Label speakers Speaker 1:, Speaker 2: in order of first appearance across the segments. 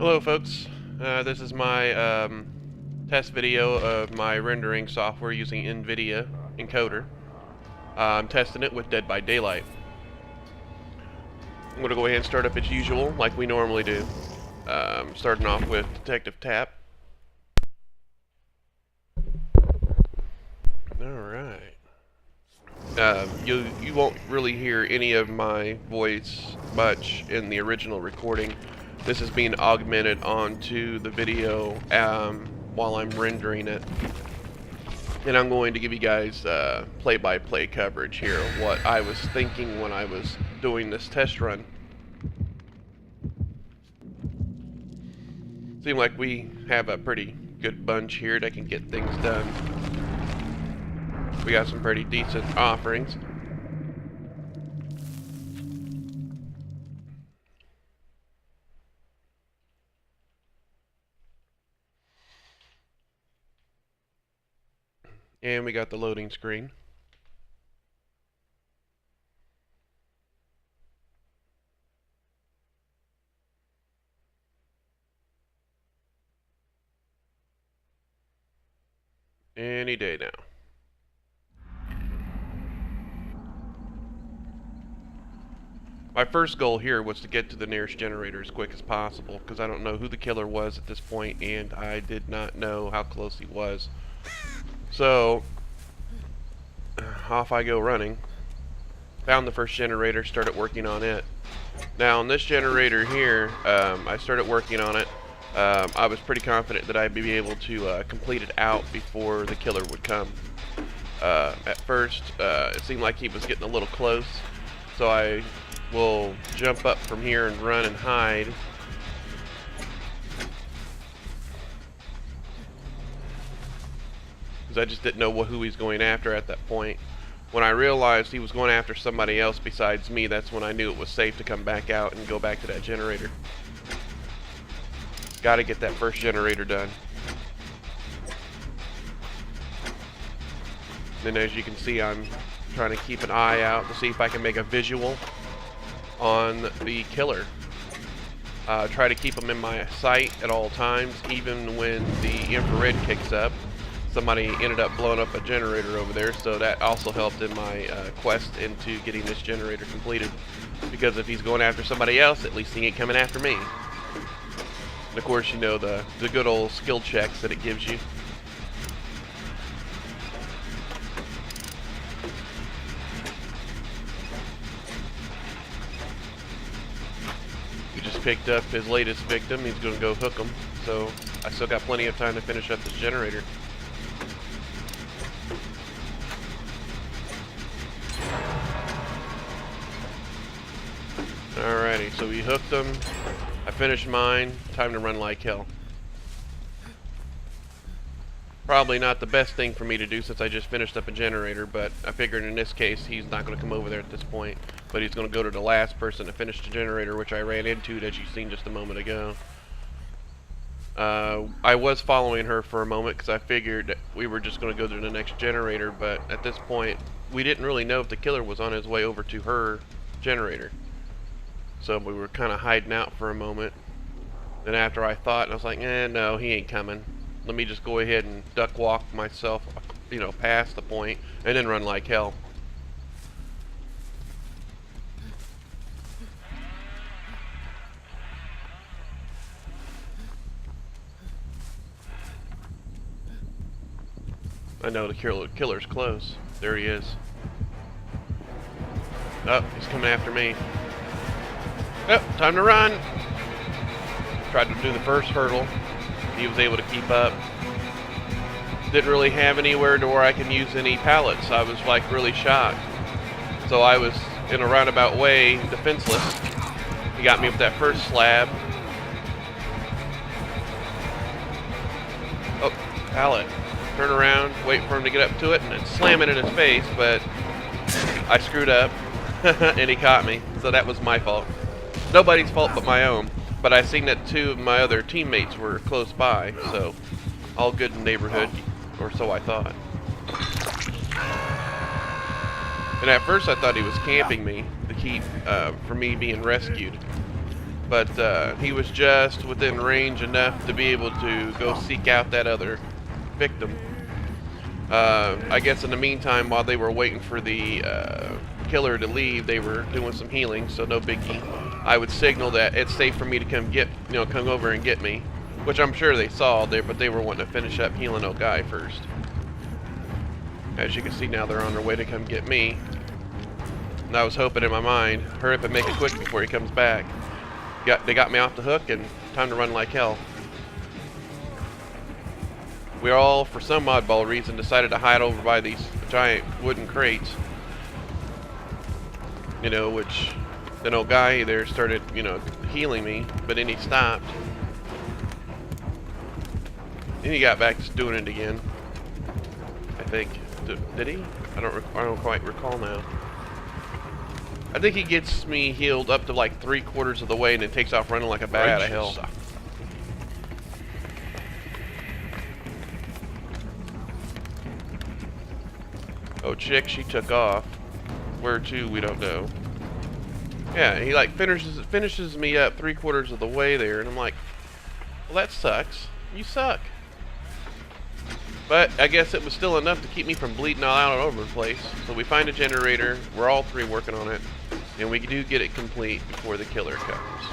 Speaker 1: Hello folks, this is my test video of my rendering software using NVIDIA encoder. I'm testing it with Dead by Daylight. I'm going to go ahead and start up as usual like we normally do. Starting off with Detective Tap. Alright. You won't really hear any of my voice much in the original recording. This is being augmented onto the video while I'm rendering it. And I'm going to give you guys play-by-play coverage here of what I was thinking when I was doing this test run. Seems like we have a pretty good bunch here that can get things done. We got some pretty decent offerings. And we got the loading screen. Any day now. My first goal here was to get to the nearest generator as quick as possible, because I don't know who the killer was at this point, and I did not know how close he was. So, off I go running. Found the first generator, started working on it. Now, on this generator here, I started working on it. I was pretty confident that I'd be able to complete it out before the killer would come. At first, it seemed like he was getting a little close, so I will jump up from here and run and hide. Because I just didn't know who he's going after at that point. When I realized he was going after somebody else besides me, that's when I knew it was safe to come back out and go back to that generator. Gotta get that first generator done. Then as you can see, I'm trying to keep an eye out to see if I can make a visual on the killer. Try to keep him in my sight at all times, even when the infrared kicks up. Somebody ended up blowing up a generator over there, so that also helped in my quest into getting this generator completed. Because if he's going after somebody else, at least he ain't coming after me. And of course, you know the good old skill checks that it gives you. Picked up his latest victim. He's going to go hook him, so I still got plenty of time to finish up this generator. Alrighty, so we hooked him. I finished mine. Time to run like hell. Probably not the best thing for me to do since I just finished up a generator, but I figured in this case he's not going to come over there at this point. But he's going to go to the last person to finish the generator, which I ran into, as you've seen just a moment ago. I was following her for a moment because I figured that we were just going to go to the next generator, but at this point we didn't really know if the killer was on his way over to her generator. So we were kind of hiding out for a moment. Then after I thought, I was like, no, he ain't coming. Let me just go ahead and duck walk myself, past the point, and then run like hell. I know the killer's close. There he is. Oh, he's coming after me. Oh, time to run! Tried to do the first hurdle. He was able to keep up. Didn't really have anywhere to where I can use any pallets. I was like really shocked. So I was in a roundabout way defenseless. He got me with that first slab. Oh, pallet. Turn around, wait for him to get up to it, and then slam it in his face, but I screwed up, and he caught me, so that was my fault. Nobody's fault but my own, but I seen that two of my other teammates were close by, so all good in the neighborhood, or so I thought. And at first I thought he was camping me to keep from me being rescued. but he was just within range enough to be able to go seek out that other victim. I guess in the meantime, while they were waiting for the killer to leave, they were doing some healing, so no biggie. I would signal that it's safe for me to come over and get me, which I'm sure they saw there, but they were wanting to finish up healing old guy first. As you can see now, they're on their way to come get me. And I was hoping in my mind, hurry up and make it quick before he comes back. They got me off the hook, and time to run like hell. We all, for some oddball reason, decided to hide over by these giant wooden crates. You know, which an old guy there started, healing me, but then he stopped. Then he got back to doing it again. I think. Did he? I don't quite recall now. I think he gets me healed up to like 3/4 of the way and then takes off running like a bat out of hell. Oh, chick, she took off. Where to, we don't know. Yeah, he like finishes me up 3/4 of the way there, and I'm like, well, that sucks. You suck. But I guess it was still enough to keep me from bleeding all out over the place. So we find a generator. We're all three working on it, and we do get it complete before the killer comes.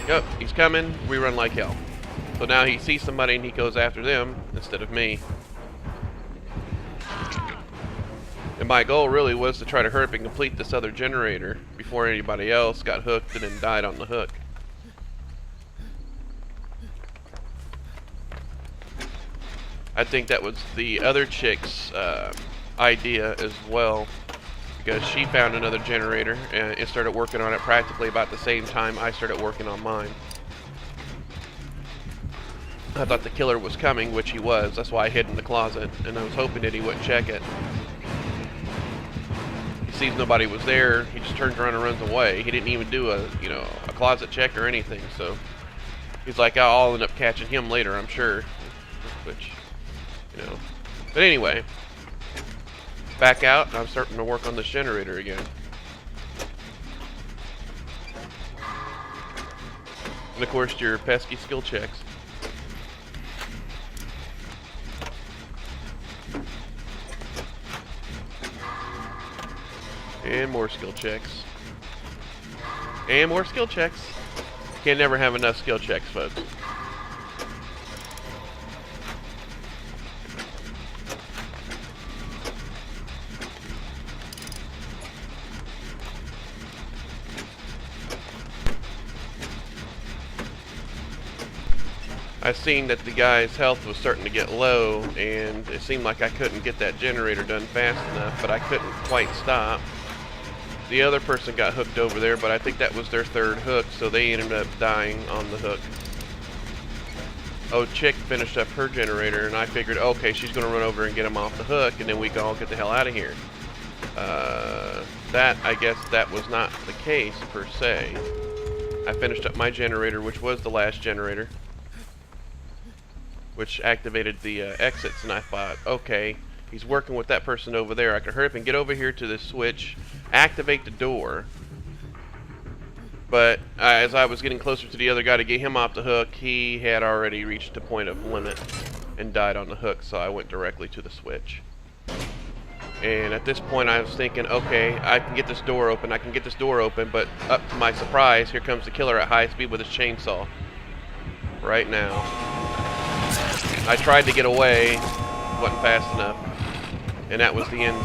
Speaker 1: Yep, he's coming. We run like hell. So now he sees somebody and he goes after them instead of me. And my goal really was to try to hurry up and complete this other generator before anybody else got hooked and then died on the hook. I think that was the other chick's idea as well, because she found another generator and started working on it practically about the same time I started working on mine. I thought the killer was coming, which he was. That's why I hid in the closet, and I was hoping that he wouldn't check it. He sees nobody was there. He just turns around and runs away. He didn't even do a closet check or anything. So he's like, I'll end up catching him later, I'm sure. Which, But anyway, back out, and I'm starting to work on this generator again. And of course, your pesky skill checks. And more skill checks. And more skill checks. Can never have enough skill checks, folks. I seen that the guy's health was starting to get low, and it seemed like I couldn't get that generator done fast enough, but I couldn't quite stop. The other person got hooked over there, but I think that was their third hook, so they ended up dying on the hook. Oh, chick finished up her generator, and I figured, okay, she's going to run over and get him off the hook, and then we can all get the hell out of here. I guess that was not the case, per se. I finished up my generator, which was the last generator, which activated the exits, and I thought, okay, he's working with that person over there. I can hurry up and get over here to this switch, activate the door. But as I was getting closer to the other guy to get him off the hook, he had already reached a point of limit and died on the hook, so I went directly to the switch. And at this point I was thinking, okay, I can get this door open, but up to my surprise, here comes the killer at high speed with his chainsaw. Right now. I tried to get away, wasn't fast enough, and that was the end.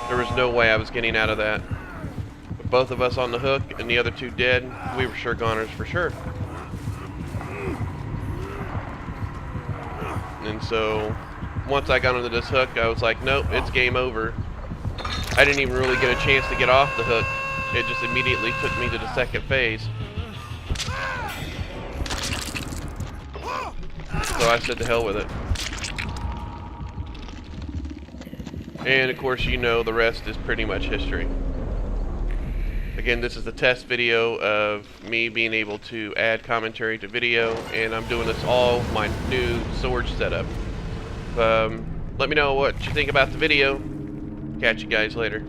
Speaker 1: There was no way I was getting out of that. With both of us on the hook and the other two dead, we were sure goners for sure. And so, once I got onto this hook, I was like, nope, it's game over. I didn't even really get a chance to get off the hook. It just immediately took me to the second phase. So I said to hell with it. And of course, the rest is pretty much history. Again, this is the test video of me being able to add commentary to video, and I'm doing this all with my new sword setup. Let me know what you think about the video. Catch you guys later.